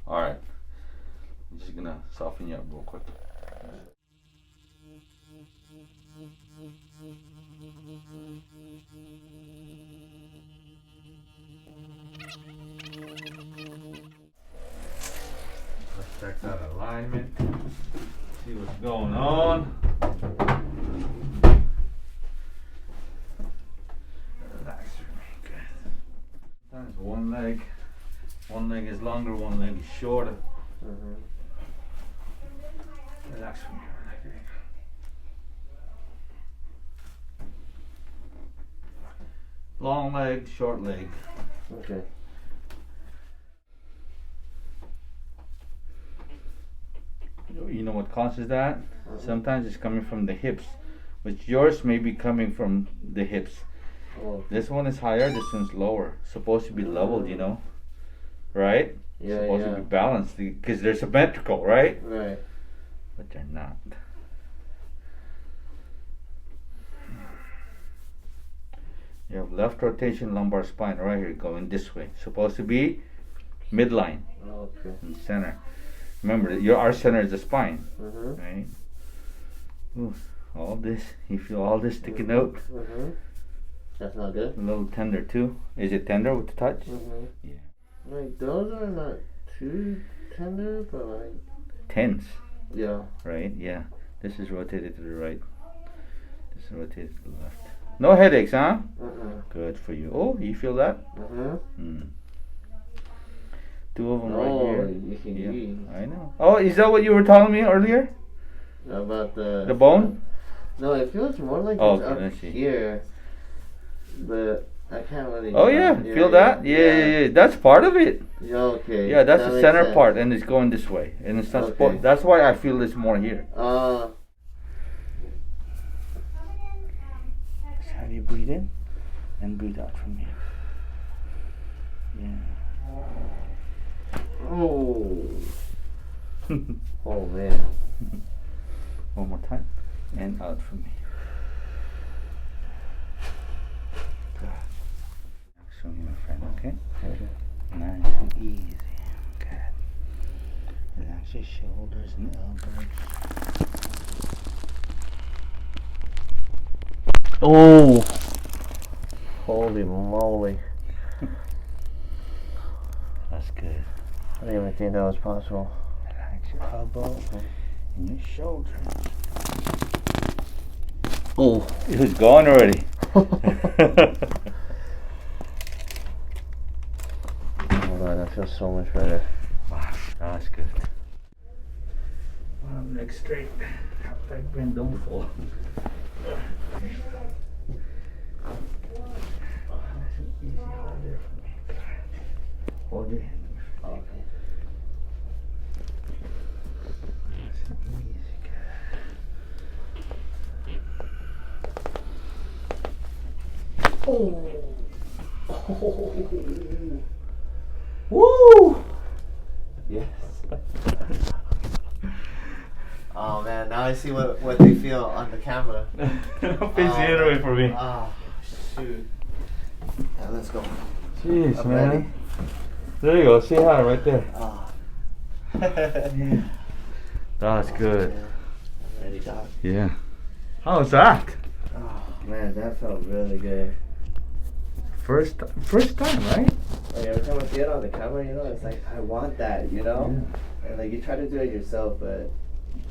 Alright. I'm just gonna soften you up real quick. Let's check that alignment. See what's going on. Relax. Good. Sometimes one leg is longer, one leg is shorter. Relax from here. Long leg, short leg. Okay. You know what causes that? Sometimes it's coming from the hips, which yours may be coming from the hips. Oh. This one is higher, this one's lower. Supposed to be leveled, you know? Right? Yeah, Supposed to be balanced because they're symmetrical, right? Right. But they're not. You have left rotation lumbar spine right here going this way. Supposed to be midline. Okay. In center. Remember, our center is the spine. Right? Ooh, all this. You feel all this sticking out? That's not good. A little tender too. Is it tender with the touch? Yeah. Like those are not too tender, but like Tense. yeah. Right? Yeah. This is rotated to the right. This is rotated to the left. No headaches, huh? Good for you. Oh, you feel that? Two of them right here. You can use. I know. Oh, is that what you were telling me earlier? About the bone? No, it feels more like Oh, it's okay, up let's see. here, but I can't really. Oh yeah, feel that? Yeah. That's part of it. Yeah, okay. Yeah, that's that the center sense. part, and it's going this way, and it's not Okay. supposed. That's why I feel this more here. Just have you breathe in and breathe out from here. Yeah. Oh. Oh man. One more time, and out from here. Good. Show me, my friend. Okay. Nice and easy. Good. Relax your shoulders and elbows. Oh. Holy moly. That's good. I didn't even think that was possible. Relax your elbow and your shoulder. Oh. It was gone already. Oh man, that feels so much better. Wow, that's good. Bottom leg straight. Top leg bend, don't fall. Nice and easy. Hold there for me. Hold your hand. Okay. Nice and easy. Oh. Woo! Yes. Oh man, now I see what they feel on the camera. Don't face the other way for me. Oh, shoot. Yeah, let's go. Jeez, I'm man. ready. There you go. Say hi right there. Oh. Yeah. That's good. Yeah. I'm ready, dog. Yeah. How's that? Oh man, that felt really good. First time, right? Like every time I see it on the camera, you know, it's like I want that, you know? Yeah. And like you try to do it yourself, but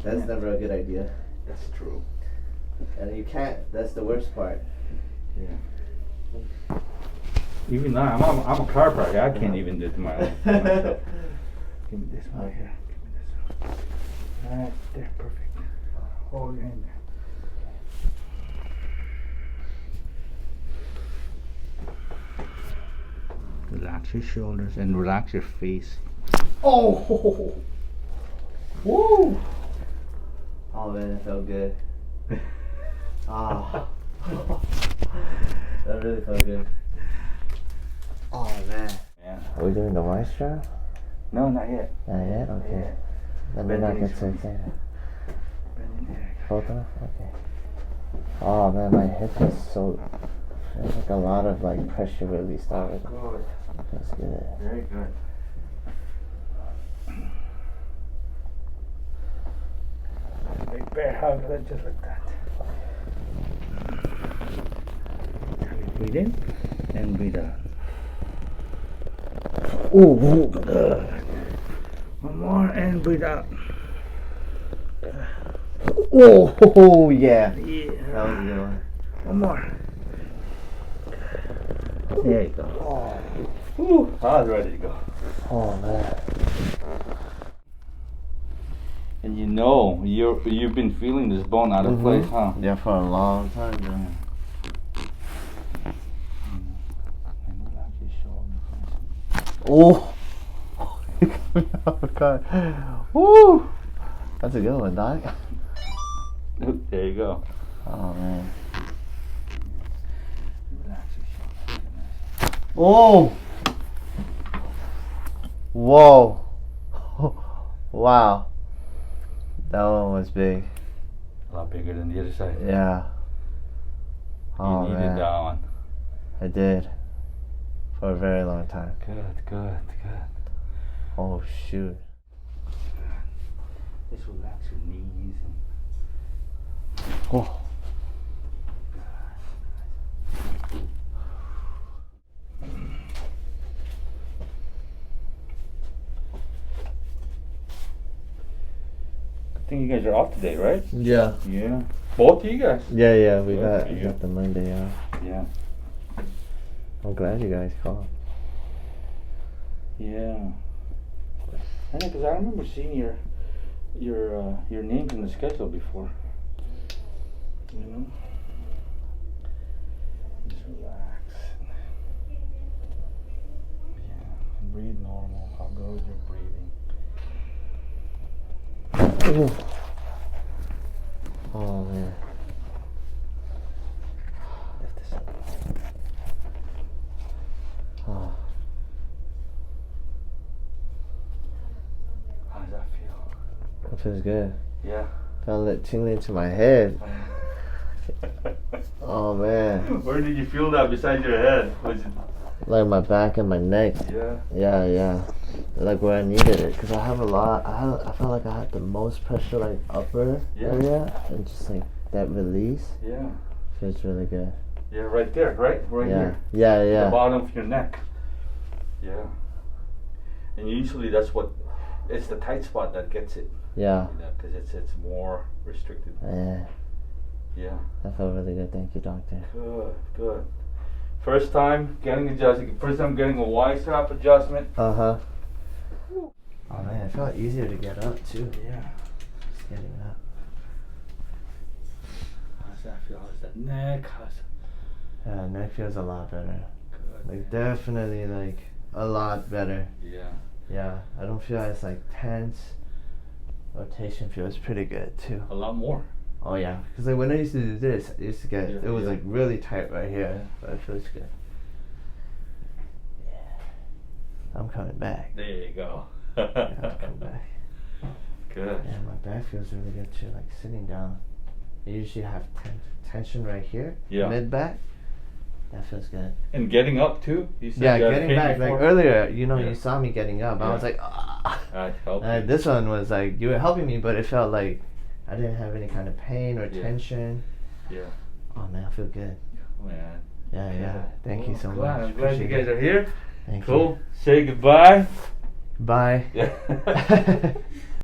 that's never a good idea. That's true. And you can't. That's the worst part. Yeah. Even now, I'm a chiropractor. I can't even do it to myself. Give me this one right here. Give me this one. Right there, perfect. Hold your hand there. Relax your shoulders and relax your face. Oh! Woo! Oh man, that felt good. Ah. That really felt good. Oh man. Yeah. Are we doing the maestro? No, not yet. Not yet? Okay. Let me not get so excited. Photo? Okay. Oh man, my hip is so... There's like a lot of like pressure released already. Good. That's good. Very good. How good, just like that. Breathe in and breathe out. Ooh. Good. One more and breathe out. Oh, yeah. Yeah. That was a good one. One more. There you go. Oh, Whew, I was ready to go. oh man. And you know, you've been feeling this bone out of place, huh? Yeah, for a long time now. Oh. Woo. That's a good one, Doc. There you go. Oh man. Oh. Whoa. Wow. That one was big. A lot bigger than the other side. Yeah. Oh You needed man. that one. I did. For a very long time. Good, good, good. Oh shoot. Just relax your knees and Oh. I think you guys are off today, right? Yeah. Yeah. Both of you guys? Yeah, we Good got for you. the Monday off. Yeah. I'm glad you guys called. Yeah. I know, because I remember seeing your names in the schedule before. You know? Just relax. Yeah. And breathe normal. How goes your breathing? Ooh. Oh man. Lift this up. Oh. How does that feel? That feels good. Yeah. Felt it tingling to my head. Oh man. Where did you feel that besides your head? Was it? Like my back and my neck. Yeah. Yeah. Like where I needed it, cause I have a lot. I felt like I had the most pressure, like upper area, and just like that release Yeah. feels really good. Yeah, right there, right? Right Yeah. here. Yeah. The bottom of your neck. Yeah. And usually that's what, it's the tight spot that gets it. Yeah. Because it's more restricted. Yeah. Yeah. That felt really good. Thank you, doctor. Good, good. First time getting adjusted. First time getting a Y strap adjustment. Oh man, it felt easier to get up too. Yeah. Just getting up. How's that feel? How's that neck? Yeah, neck feels a lot better. Good. Like definitely like a lot better. Yeah. Yeah, I don't feel as like tense. Rotation feels pretty good too. A lot more. Oh yeah, because like when I used to do this, I used to get it was like really tight right here, but it feels good. Yeah, I'm coming back. There you go. Yeah, I'm coming back. Good. Yeah, my back feels really good too. Like sitting down, I usually have tension right here, mid back. That feels good. And getting up too? You said Yeah, you had getting pain back. before? Like earlier, you know, Yeah. you saw me getting up. I was like, ah. That helped you. And this one was like, you were helping me, but it felt like I didn't have any kind of pain or Yeah. tension. Yeah. Oh man, I feel good. Man. Yeah. Thank you so much. I'm glad you guys are here. Thank Cool. Say goodbye. you. Bye. Yeah.